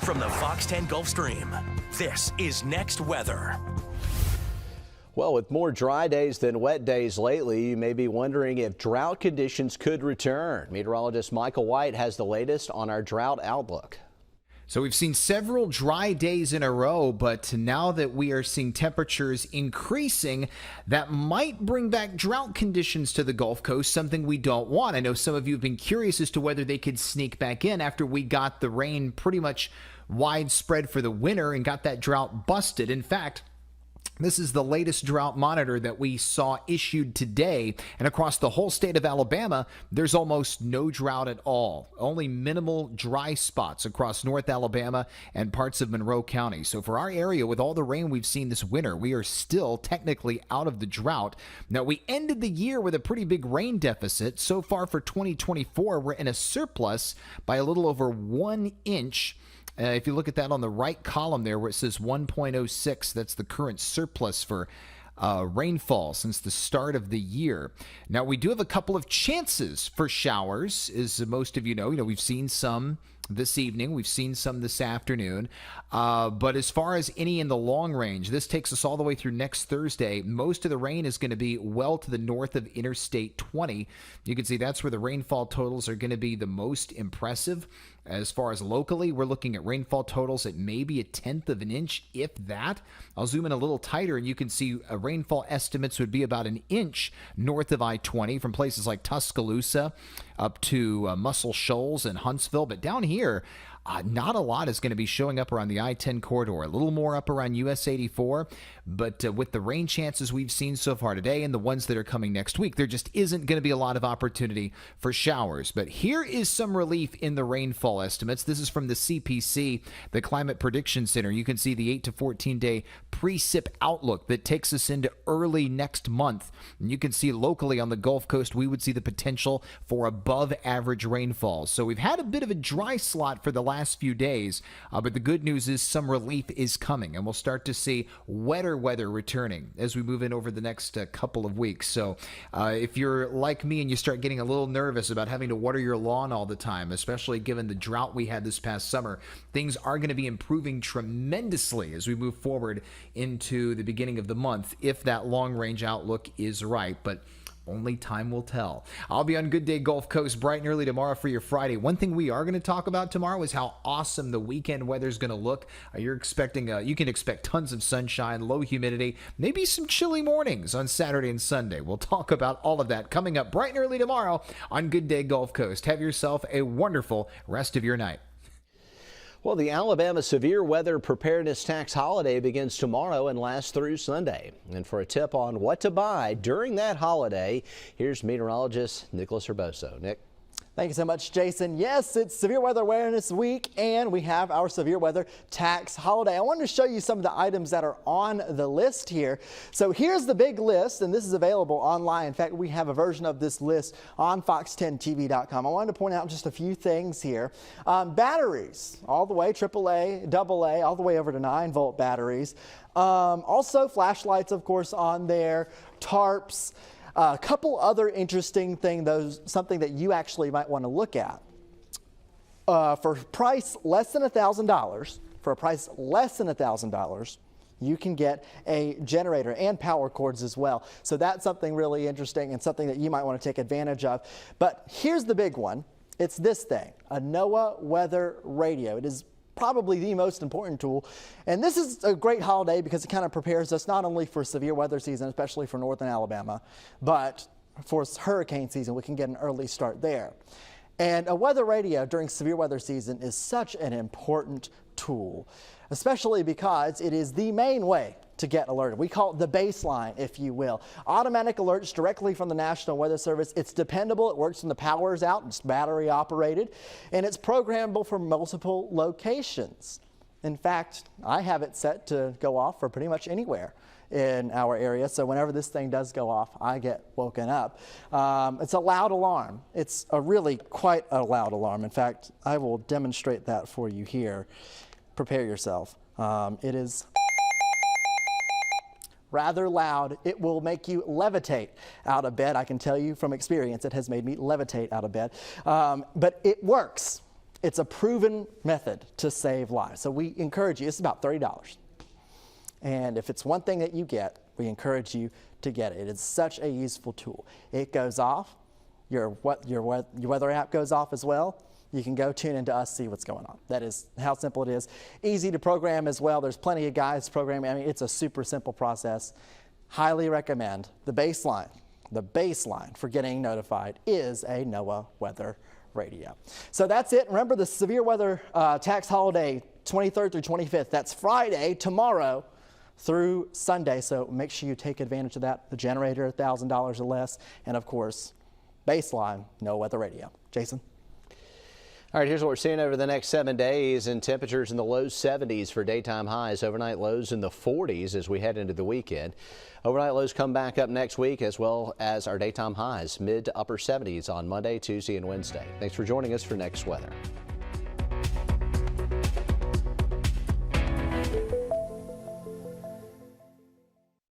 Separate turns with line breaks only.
From the Fox 10 Gulf Stream, this is Next Weather.
Well, with more dry days than wet days lately, you may be wondering if drought conditions could return. Meteorologist Michael White has the latest on our drought outlook.
So we've seen several dry days in a row, but now that we are seeing temperatures increasing, that might bring back drought conditions to the Gulf Coast, something we don't want. I know some of you have been curious as to whether they could sneak back in after we got the rain pretty much widespread for the winter and got that drought busted. In fact, this is the latest drought monitor that we saw issued today, and across the whole state of Alabama, there's almost no drought at all. Only minimal dry spots across North Alabama and parts of Monroe County. So for our area, with all the rain we've seen this winter, we are still technically out of the drought. Now, we ended the year with a pretty big rain deficit. So far for 2024, we're in a surplus by a little over 1 inch. If you look at that on the right column there where it says 1.06, that's the current surplus for rainfall since the start of the year. Now, we do have a couple of chances for showers, as most of you know. We've seen some this evening. We've seen some this afternoon. But as far as any in the long range, this takes us all the way through next Thursday. Most of the rain is going to be well to the north of Interstate 20. You can see that's where the rainfall totals are going to be the most impressive. As far as locally, we're looking at rainfall totals at maybe 1/10 of an inch, if that. I'll zoom in a little tighter, and you can see rainfall estimates would be about 1 inch north of I-20 from places like Tuscaloosa up to Muscle Shoals and Huntsville. But down here, not a lot is going to be showing up around the I-10 corridor, a little more up around US 84, but with the rain chances we've seen so far today and the ones that are coming next week, there just isn't going to be a lot of opportunity for showers. But here is some relief in the rainfall estimates. This is from the CPC, the Climate Prediction Center. You can see the 8 to 14 day precip outlook that takes us into early next month. And you can see locally on the Gulf Coast, we would see the potential for above average rainfall. So we've had a bit of a dry slot for the last few days, but the good news is some relief is coming, and we'll start to see wetter weather returning as we move in over the next couple of weeks. So if you're like me and you start getting a little nervous about having to water your lawn all the time, especially given the drought we had this past summer, things are going to be improving tremendously as we move forward into the beginning of the month, if that long range outlook is right. But only time will tell. I'll be on Good Day Gulf Coast bright and early tomorrow for your Friday. One thing we are going to talk about tomorrow is how awesome the weekend weather is going to look. You can expect tons of sunshine, low humidity, maybe some chilly mornings on Saturday and Sunday. We'll talk about all of that coming up bright and early tomorrow on Good Day Gulf Coast. Have yourself a wonderful rest of your night.
Well, the Alabama Severe Weather Preparedness Tax Holiday begins tomorrow and lasts through Sunday. And for a tip on what to buy during that holiday, here's meteorologist Nicholas Herboso. Nick.
Thank you so much, Jason. Yes, it's Severe Weather Awareness Week, and we have our Severe Weather Tax Holiday. I wanted to show you some of the items that are on the list here. So here's the big list, and this is available online. In fact, we have a version of this list on fox10tv.com. I wanted to point out just a few things here. Batteries, all the way, AAA, AA, all the way over to 9-volt batteries. Also, flashlights, of course, on there, tarps. A couple other interesting things, something that you actually might want to look at. For a price less than $1,000, you can get a generator and power cords as well. So that's something really interesting and something that you might want to take advantage of. But here's the big one. It's this thing, a NOAA weather radio. It is probably the most important tool. And this is a great holiday because it kind of prepares us not only for severe weather season, especially for northern Alabama, but for hurricane season. We can get an early start there. And a weather radio during severe weather season is such an important tool, especially because it is the main way to get alerted. We call it the baseline, if you will. Automatic alerts directly from the National Weather Service. It's dependable. It works when the power is out. It's battery operated, and it's programmable for multiple locations. In fact, I have it set to go off for pretty much anywhere in our area. So whenever this thing does go off, I get woken up. It's a loud alarm. It's a really quite a loud alarm. In fact, I will demonstrate that for you here. Prepare yourself. It is rather loud. It will make you levitate out of bed. I can tell you from experience, it has made me levitate out of bed. But it works. It's a proven method to save lives. So we encourage you, it's about $30. And if it's one thing that you get, we encourage you to get it. It's such a useful tool. It goes off, your weather app goes off as well. You can go tune into us, see what's going on. That is how simple it is. Easy to program as well. There's plenty of guides programming. I mean, it's a super simple process. Highly recommend. The baseline for getting notified is a NOAA weather radio. So that's it. Remember the severe weather tax holiday, 23rd through 25th. That's Friday, tomorrow, through Sunday. So make sure you take advantage of that. The generator, $1,000 or less. And of course, baseline, NOAA weather radio. Jason?
All right, here's what we're seeing over the next 7 days, and temperatures in the low 70s for daytime highs, overnight lows in the 40s as we head into the weekend. Overnight lows come back up next week, as well as our daytime highs, mid to upper 70s on Monday, Tuesday, and Wednesday. Thanks for joining us for Next Weather.